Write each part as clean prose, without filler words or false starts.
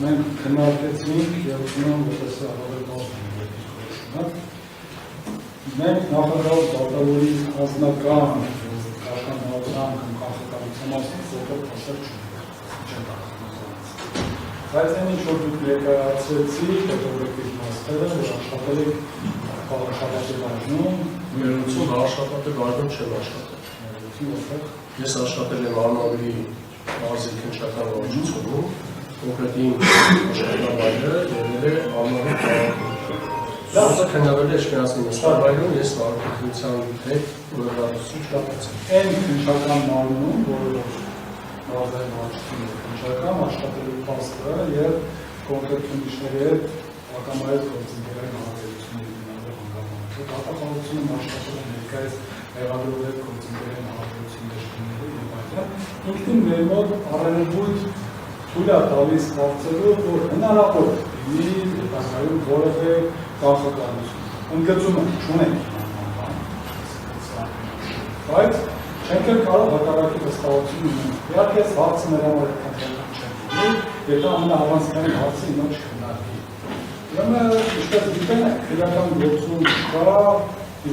մենք քննարկեցինք եւ ուզում եմ որպես առավել մենք նախագահ Բաղդասարյանի անձնական աշխատանքան կամ կանխատեսության մասին որտեղ խոսել չունենք։ Բայց այն ինչ որ դուք ներկայացրեցիք հետո մասերը, որ աշխատել եք քաղաքապետարանում, ներողություն աշխատել չեմ աշխատել։ Ես աշխատել եմ Արմավիրի մարզի քննչական վարչությունում, կոնկրետ իմ աշխատավայրը եղել է Արմավիր քաղաքում։ Դա քննարկվել է Էջմիածնի նստավայրում, ես վարչության հետ ուղղվածություն չկապեցի։ Այն քննչական մարմնում, որը մարզային վարչությունը քննչական աշխատելու փաստը եւ կոնկրետ քննիչների հետ ակամայից գործընկերային հարաբերությունների հանգամանքը դատախազությունը աշխատել է ներկայիս մեղադրողի հետ գործընկերային հարաբերությունների եւ այլն։ Ինքնին մեր մոտ առանձնույթ թույլ է տալիս կարծելու, որ հնարավոր է լինի հետագայում որևէ կանխատեսություն։ Ընդգծումը չունենք բայց չենք էլ կարող հակառակի վստահություն ունենալ։ Իհարկե այս հարցը մեր համար այդքան չենք լինի, եթե ամենահավանցքային հարցը հիմա չքննարկի։ Ուրեմն ինչպես գիտեն, քրեական գործում կա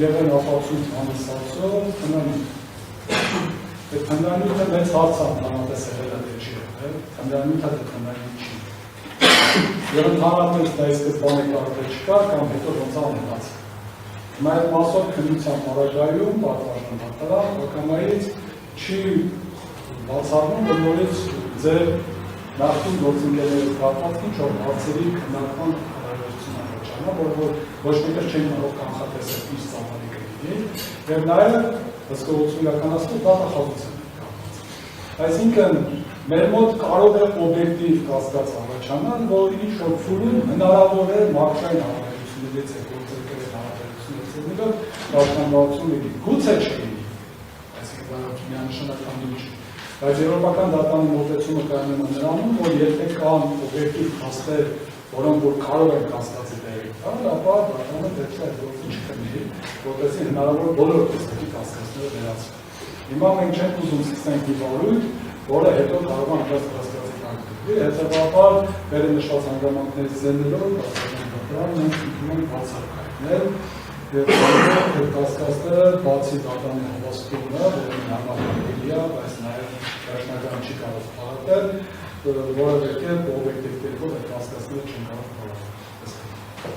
իրավեն ապացույց հանդիսացող քննանյութ։ Այդ քննանյութը մեծ հարց է ընդհանրապես եղել է թե չի եղել, քննանյութը դե քննանյութ չի։ Եվ ընդհանրապես դա ի սկզբանե կարող է չկար կամ հետո ոնց է մնացել։ Հիմա այդ մասով քննության պարագայում պատվարժան դատարան ակամայից չի բացառվում, որ նորից ձեր նախկին գործընկերների կապված ինչ-որ հարցերի քննարկման հարաբերություն առաջանա, որ ոչ մեկը չեն կարող կանխատեսել ինչ ծավալի կլինի, եւ նաեւ հսկողություն իրականացնել դատախազության կապված։ Այսինքն մեր մոտ կարող է օբյեկտիվ կասկած առաջանալ, որ ինչ-որ փուլում հնարավոր է մարդկային հարաբերություններից հետո Դաշնամբարությունների գուցե չլինի, այսինքն միանշանական ինչ, բայց եվրոպական դատանի մոտեցումը կայանում է նրանում, որ եթե կան օբյեկտիվ փաստեր, որոնք որ կարող են կասկածի տեղ տալ, ապա դատանը պետք է այդ գործը չքննի, որպեսզի հնարավոր բոլոր տեսակի կասկածները վերացվեն։ Հիմա մենք չենք ուզում սկսենք մի վարույթ, որը հետո կարող է անկասկած կասկածի տակ գտնվի, հետևաբար վերը նշված հանգամանքներից զեննելով, մենք ուզում ենք բացառկայնել Եվ կասկածները բացի դատանի հավաստումը, որը համախմբելի է, բայց նաև դաշնական չի կարող փառատել, որը դեպքում օբյեկտիվ կերպով այդ կասկածները չեն կարող փառատել։